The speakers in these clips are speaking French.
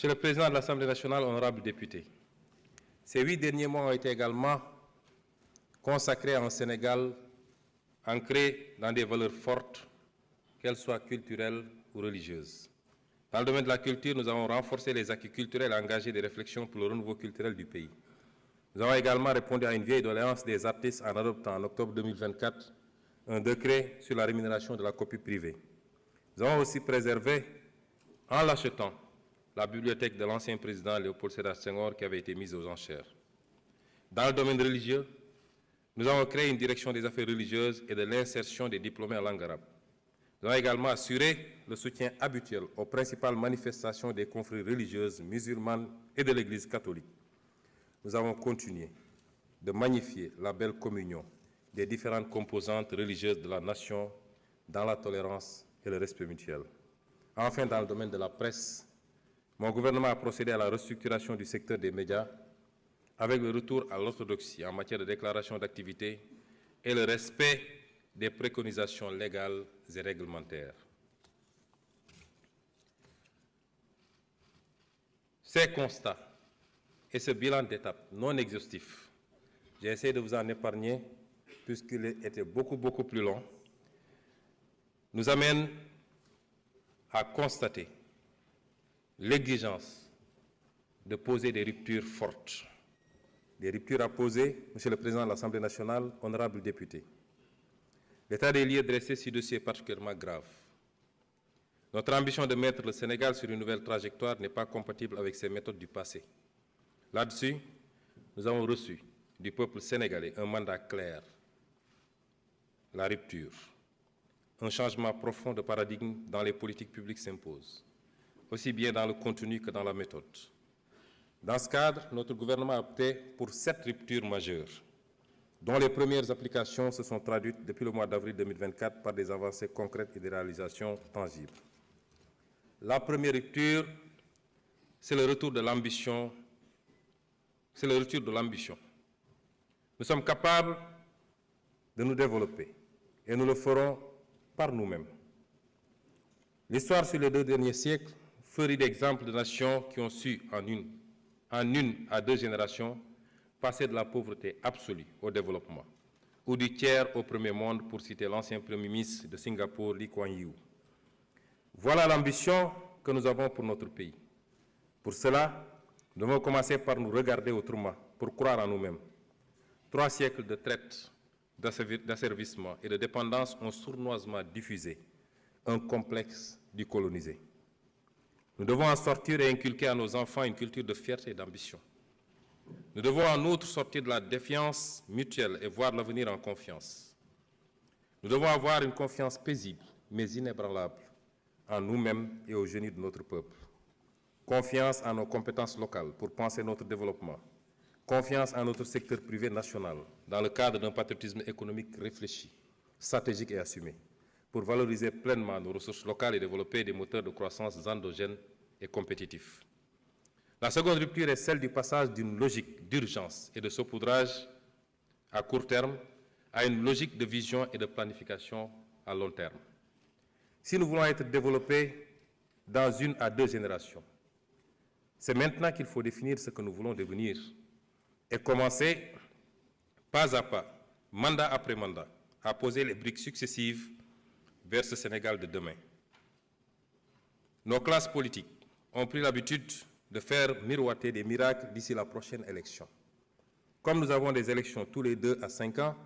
Monsieur le Président de l'Assemblée nationale, honorables députés, ces 8 derniers mois ont été également consacrés à un Sénégal ancré dans des valeurs fortes, qu'elles soient culturelles ou religieuses. Dans le domaine de la culture, nous avons renforcé les acquis culturels et engagé des réflexions pour le renouveau culturel du pays. Nous avons également répondu à une vieille doléance des artistes en adoptant en octobre 2024 un décret sur la rémunération de la copie privée. Nous avons aussi préservé, en l'achetant, la bibliothèque de l'ancien président Léopold Sédar Senghor qui avait été mise aux enchères. Dans le domaine religieux, nous avons créé une direction des affaires religieuses et de l'insertion des diplômés en langue arabe. Nous avons également assuré le soutien habituel aux principales manifestations des confréries religieuses musulmanes et de l'Église catholique. Nous avons continué de magnifier la belle communion des différentes composantes religieuses de la nation dans la tolérance et le respect mutuel. Enfin, dans le domaine de la presse, mon gouvernement a procédé à la restructuration du secteur des médias avec le retour à l'orthodoxie en matière de déclaration d'activité et le respect des préconisations légales et réglementaires. Ces constats et ce bilan d'étape non exhaustif, j'ai essayé de vous en épargner puisqu'il était beaucoup plus long, nous amènent à constater l'exigence de poser des ruptures fortes. Des ruptures à poser, Monsieur le Président de l'Assemblée nationale, honorables députés. L'état des lieux dressé ci-dessus est particulièrement grave. Notre ambition de mettre le Sénégal sur une nouvelle trajectoire n'est pas compatible avec ces méthodes du passé. Là-dessus, nous avons reçu du peuple sénégalais un mandat clair, la rupture. Un changement profond de paradigme dans les politiques publiques s'impose, aussi bien dans le contenu que dans la méthode. Dans ce cadre, notre gouvernement a opté pour 7 ruptures majeures, dont les premières applications se sont traduites depuis le mois d'avril 2024 par des avancées concrètes et des réalisations tangibles. La première rupture, c'est le retour de l'ambition. C'est le retour de l'ambition. Nous sommes capables de nous développer et nous le ferons par nous-mêmes. L'histoire sur les 2 derniers siècles ferait d'exemples de nations qui ont su, en une à 2 générations, passer de la pauvreté absolue au développement, ou du tiers au premier monde, pour citer l'ancien Premier ministre de Singapour, Lee Kuan Yew. Voilà l'ambition que nous avons pour notre pays. Pour cela, nous devons commencer par nous regarder autrement, pour croire en nous-mêmes. 3 siècles de traite, d'asservissement et de dépendance ont sournoisement diffusé un complexe du colonisé. Nous devons en sortir et inculquer à nos enfants une culture de fierté et d'ambition. Nous devons en outre sortir de la défiance mutuelle et voir l'avenir en confiance. Nous devons avoir une confiance paisible, mais inébranlable, en nous-mêmes et au génie de notre peuple. Confiance en nos compétences locales pour penser notre développement. Confiance en notre secteur privé national, dans le cadre d'un patriotisme économique réfléchi, stratégique et assumé, pour valoriser pleinement nos ressources locales et développer des moteurs de croissance endogènes et compétitifs. La seconde rupture est celle du passage d'une logique d'urgence et de saupoudrage à court terme à une logique de vision et de planification à long terme. Si nous voulons être développés dans 1 à 2 générations, c'est maintenant qu'il faut définir ce que nous voulons devenir et commencer, pas à pas, mandat après mandat, à poser les briques successives vers ce Sénégal de demain. Nos classes politiques ont pris l'habitude de faire miroiter des miracles d'ici la prochaine élection. Comme nous avons des élections tous les 2 à 5 ans,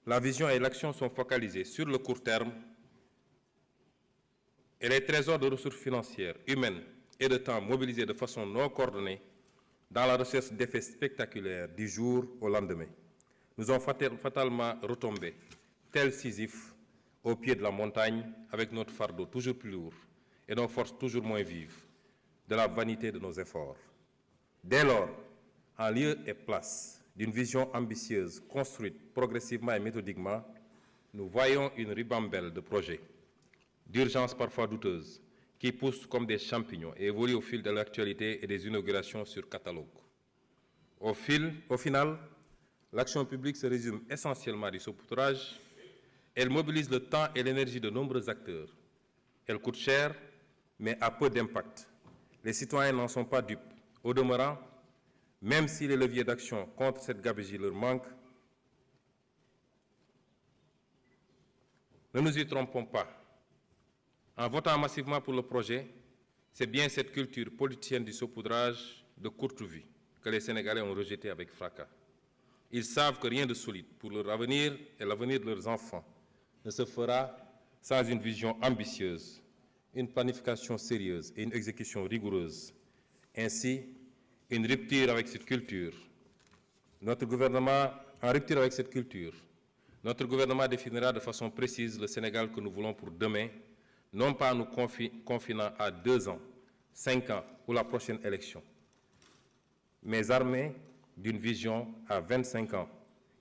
la vision et l'action sont focalisées sur le court terme et les trésors de ressources financières, humaines et de temps mobilisés de façon non coordonnée dans la recherche d'effets spectaculaires du jour au lendemain, nous ont fatalement retombé, tel Sisyphe, au pied de la montagne, avec notre fardeau toujours plus lourd et nos forces toujours moins vives, de la vanité de nos efforts. Dès lors, en lieu et place d'une vision ambitieuse, construite progressivement et méthodiquement, nous voyons une ribambelle de projets, d'urgences parfois douteuses, qui poussent comme des champignons et évoluent au fil de l'actualité et des inaugurations sur catalogue. Au final, l'action publique se résume essentiellement à du saupoudrage. Elle mobilise le temps et l'énergie de nombreux acteurs. Elle coûte cher, mais a peu d'impact. Les citoyens n'en sont pas dupes. Au demeurant, même si les leviers d'action contre cette gabegie leur manquent, ne nous y trompons pas. En votant massivement pour le projet, c'est bien cette culture politicienne du saupoudrage de courte vue que les Sénégalais ont rejetée avec fracas. Ils savent que rien de solide pour leur avenir et l'avenir de leurs enfants ne se fera sans une vision ambitieuse, une planification sérieuse et une exécution rigoureuse. Ainsi, une rupture avec cette culture. Notre gouvernement, en rupture avec cette culture, notre gouvernement définira de façon précise le Sénégal que nous voulons pour demain, non pas en nous confinant à 2 ans, 5 ans ou la prochaine élection, mais armés d'une vision à 25 ans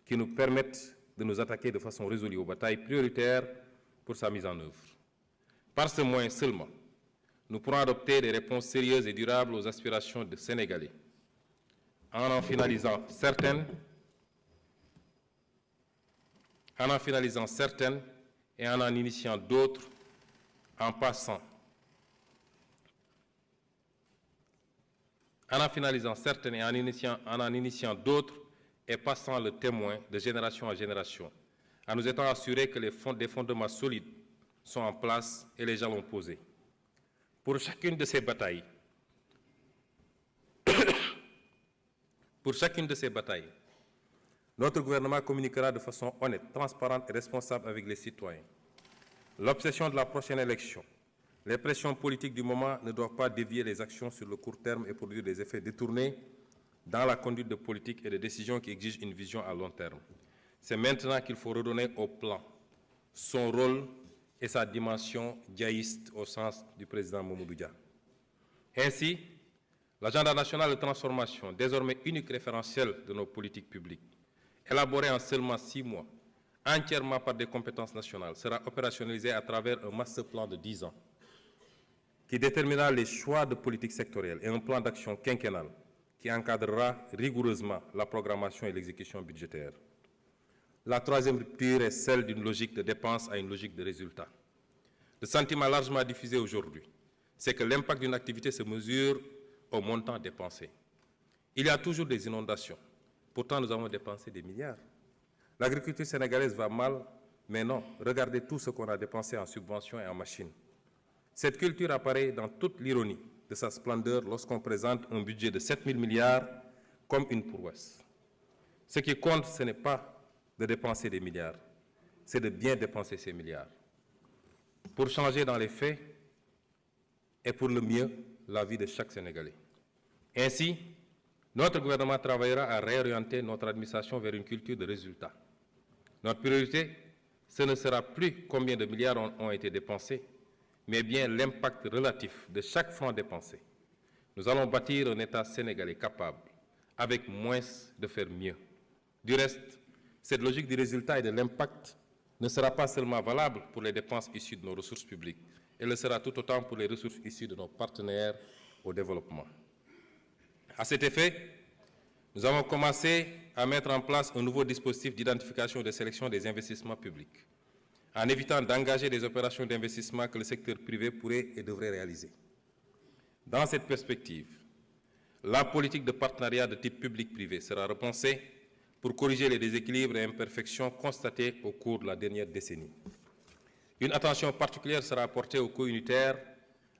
qui nous permette de nous attaquer de façon résolue aux batailles prioritaires pour sa mise en œuvre. Par ce moyen seulement, nous pourrons adopter des réponses sérieuses et durables aux aspirations des Sénégalais, en finalisant certaines et en initiant d'autres, en d'autres et passant le témoin de génération en génération, en nous étant assurés que des fondements solides sont en place et les jalons posés. Pour chacune de ces batailles, notre gouvernement communiquera de façon honnête, transparente et responsable avec les citoyens. L'obsession de la prochaine élection, les pressions politiques du moment ne doivent pas dévier les actions sur le court terme et produire des effets détournés dans la conduite de politique et de décisions qui exigent une vision à long terme. C'est maintenant qu'il faut redonner au plan son rôle et sa dimension diaïste au sens du président Mamadou Dia. Ainsi, l'agenda national de transformation, désormais unique référentiel de nos politiques publiques, élaboré en seulement 6 mois, entièrement par des compétences nationales, sera opérationnalisé à travers un master plan de 10 ans qui déterminera les choix de politique sectorielle et un plan d'action quinquennal qui encadrera rigoureusement la programmation et l'exécution budgétaire. La troisième rupture est celle d'une logique de dépense à une logique de résultat. Le sentiment largement diffusé aujourd'hui, c'est que l'impact d'une activité se mesure au montant dépensé. Il y a toujours des inondations. Pourtant, nous avons dépensé des milliards. L'agriculture sénégalaise va mal, mais non. Regardez tout ce qu'on a dépensé en subventions et en machines. Cette culture apparaît dans toute l'ironie de sa splendeur lorsqu'on présente un budget de 7 000 milliards comme une prouesse. Ce qui compte, ce n'est pas de dépenser des milliards, c'est de bien dépenser ces milliards pour changer dans les faits et pour le mieux la vie de chaque Sénégalais. Ainsi, notre gouvernement travaillera à réorienter notre administration vers une culture de résultats. Notre priorité, ce ne sera plus combien de milliards ont été dépensés, mais bien l'impact relatif de chaque franc dépensé. Nous allons bâtir un État sénégalais capable, avec moins, de faire mieux. Du reste, cette logique du résultat et de l'impact ne sera pas seulement valable pour les dépenses issues de nos ressources publiques, elle le sera tout autant pour les ressources issues de nos partenaires au développement. À cet effet, nous avons commencé à mettre en place un nouveau dispositif d'identification et de sélection des investissements publics, en évitant d'engager des opérations d'investissement que le secteur privé pourrait et devrait réaliser. Dans cette perspective, la politique de partenariat de type public-privé sera repensée pour corriger les déséquilibres et imperfections constatés au cours de la dernière décennie. Une attention particulière sera apportée aux co-unitaires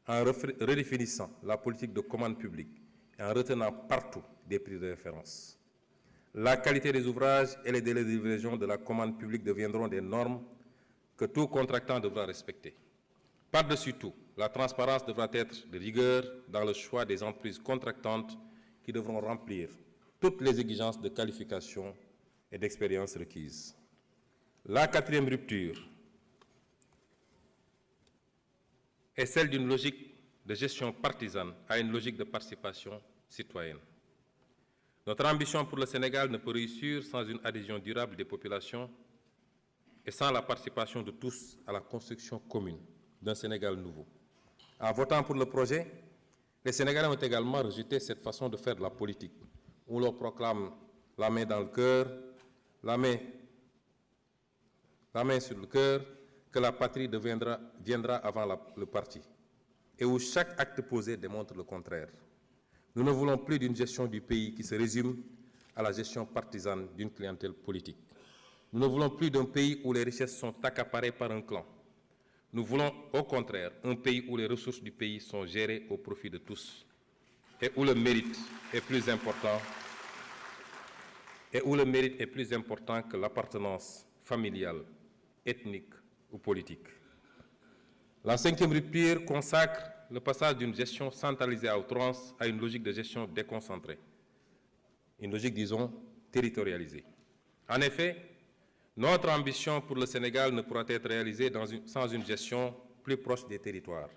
en redéfinissant la politique de commande publique et en retenant partout des prix de référence. La qualité des ouvrages et les délais de livraison de la commande publique deviendront des normes que tout contractant devra respecter. Par-dessus tout, la transparence devra être de rigueur dans le choix des entreprises contractantes qui devront remplir toutes les exigences de qualification et d'expérience requises. La quatrième rupture est celle d'une logique de gestion partisane à une logique de participation citoyenne. Notre ambition pour le Sénégal ne peut réussir sans une adhésion durable des populations et sans la participation de tous à la construction commune d'un Sénégal nouveau. En votant pour le projet, les Sénégalais ont également rejeté cette façon de faire de la politique, où l'on proclame la main dans le cœur, la main sur le cœur, que la patrie viendra avant le parti. et où chaque acte posé démontre le contraire. Nous ne voulons plus d'une gestion du pays qui se résume à la gestion partisane d'une clientèle politique. Nous ne voulons plus d'un pays où les richesses sont accaparées par un clan. Nous voulons, au contraire, un pays où les ressources du pays sont gérées au profit de tous et où le mérite est plus important que l'appartenance familiale, ethnique ou politique. La 5e rupture consacre le passage d'une gestion centralisée à outrance à une logique de gestion déconcentrée, une logique, disons, territorialisée. En effet, notre ambition pour le Sénégal ne pourra être réalisée sans une gestion plus proche des territoires.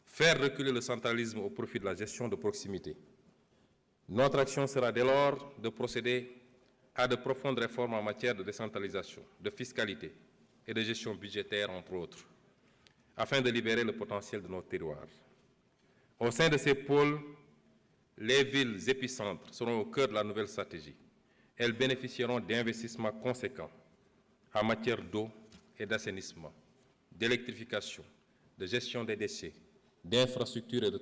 Faire reculer le centralisme au profit de la gestion de proximité. Notre action sera dès lors de procéder à de profondes réformes en matière de décentralisation, de fiscalité et de gestion budgétaire, entre autres, afin de libérer le potentiel de nos terroirs. Au sein de ces pôles, les villes épicentres seront au cœur de la nouvelle stratégie. Elles bénéficieront d'investissements conséquents en matière d'eau et d'assainissement, d'électrification, de gestion des déchets, d'infrastructures de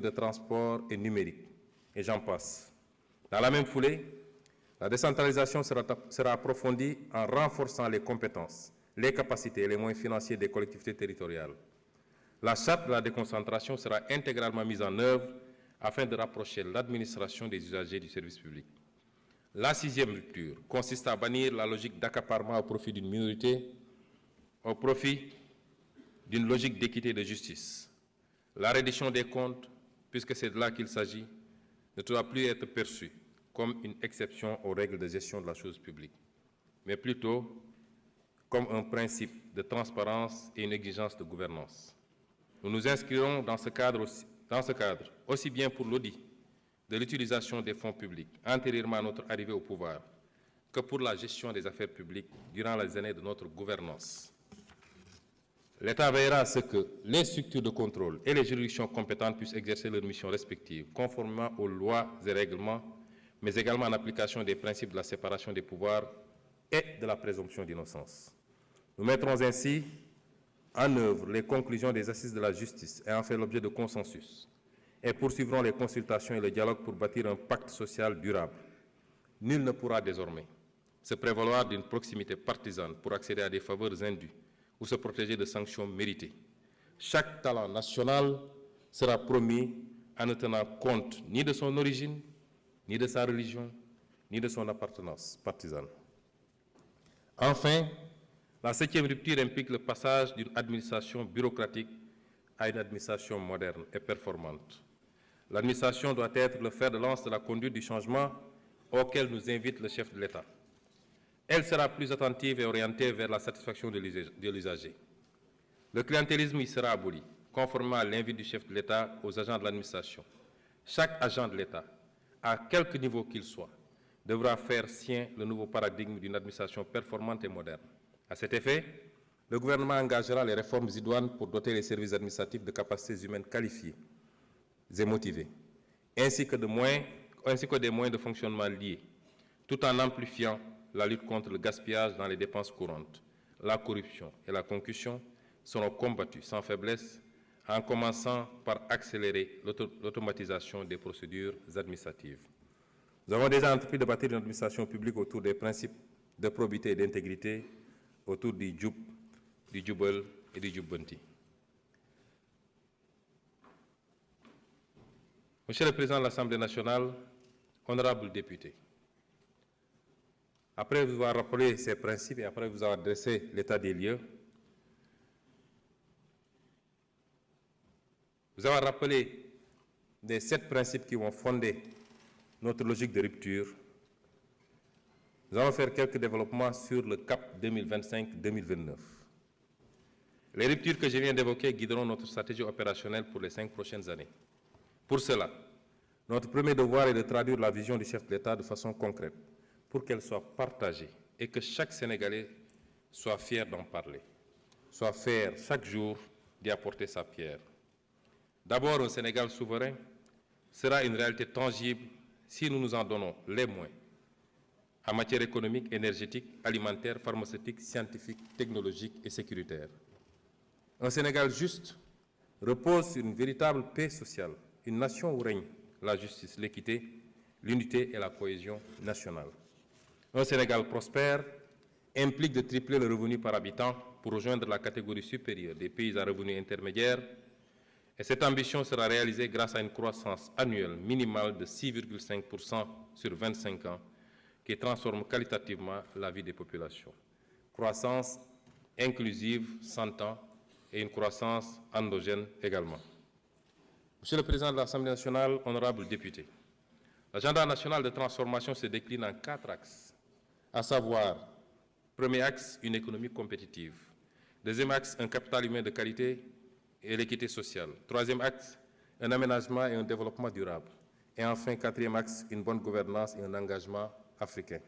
transport et numérique, et j'en passe. Dans la même foulée, la décentralisation sera approfondie en renforçant les compétences, les capacités et les moyens financiers des collectivités territoriales. La charte de la déconcentration sera intégralement mise en œuvre afin de rapprocher l'administration des usagers du service public. La 6e rupture consiste à bannir la logique d'accaparement au profit d'une minorité, au profit d'une logique d'équité et de justice. La reddition des comptes, puisque c'est de là qu'il s'agit, ne doit plus être perçue comme une exception aux règles de gestion de la chose publique, mais plutôt comme un principe de transparence et une exigence de gouvernance. Nous nous inscrirons dans ce cadre, aussi bien pour l'audit de l'utilisation des fonds publics antérieurement à notre arrivée au pouvoir, que pour la gestion des affaires publiques durant les années de notre gouvernance. L'État veillera à ce que les structures de contrôle et les juridictions compétentes puissent exercer leurs missions respectives, conformément aux lois et règlements, mais également en application des principes de la séparation des pouvoirs et de la présomption d'innocence. Nous mettrons ainsi en œuvre les conclusions des assises de la justice ayant fait l'objet de consensus et poursuivrons les consultations et le dialogue pour bâtir un pacte social durable. Nul ne pourra désormais se prévaloir d'une proximité partisane pour accéder à des faveurs indues ou se protéger de sanctions méritées. Chaque talent national sera promis en ne tenant compte ni de son origine, ni de sa religion, ni de son appartenance partisane. Enfin, la 7e rupture implique le passage d'une administration bureaucratique à une administration moderne et performante. L'administration doit être le fer de lance de la conduite du changement auquel nous invite le chef de l'État. Elle sera plus attentive et orientée vers la satisfaction de l'usager. Le clientélisme y sera aboli, conformément à l'invite du chef de l'État aux agents de l'administration. Chaque agent de l'État, à quelque niveau qu'il soit, devra faire sien le nouveau paradigme d'une administration performante et moderne. À cet effet, le gouvernement engagera les réformes idoines pour doter les services administratifs de capacités humaines qualifiées et motivées, ainsi que des moyens de fonctionnement liés, tout en amplifiant la lutte contre le gaspillage dans les dépenses courantes. La corruption et la concussion seront combattues sans faiblesse, en commençant par accélérer l'automatisation des procédures administratives. Nous avons déjà entrepris de bâtir une administration publique autour des principes de probité et d'intégrité, autour du Djoub, du Djoubel et du Djoubbanti. Monsieur le Président de l'Assemblée nationale, honorables députés, après vous avoir rappelé ces principes et après vous avoir dressé l'état des lieux, vous avoir rappelé les 7 principes qui vont fonder notre logique de rupture, nous allons faire quelques développements sur le cap 2025-2029. Les ruptures que je viens d'évoquer guideront notre stratégie opérationnelle pour les 5 prochaines années. Pour cela, notre premier devoir est de traduire la vision du chef de l'État de façon concrète, pour qu'elle soit partagée et que chaque Sénégalais soit fier d'en parler, soit fier chaque jour d'y apporter sa pierre. D'abord, un Sénégal souverain sera une réalité tangible si nous nous en donnons les moyens en matière économique, énergétique, alimentaire, pharmaceutique, scientifique, technologique et sécuritaire. Un Sénégal juste repose sur une véritable paix sociale, une nation où règne la justice, l'équité, l'unité et la cohésion nationale. Un Sénégal prospère implique de tripler le revenu par habitant pour rejoindre la catégorie supérieure des pays à revenus intermédiaires. Et cette ambition sera réalisée grâce à une croissance annuelle minimale de 6,5% sur 25 ans qui transforme qualitativement la vie des populations. Croissance inclusive, s'entend, et une croissance endogène également. Monsieur le Président de l'Assemblée nationale, honorables députés, l'agenda national de transformation se décline en 4 axes, à savoir, premier axe, une économie compétitive. Deuxième axe, un capital humain de qualité et l'équité sociale. Troisième axe, un aménagement et un développement durable. Et enfin, quatrième axe, une bonne gouvernance et un engagement africain.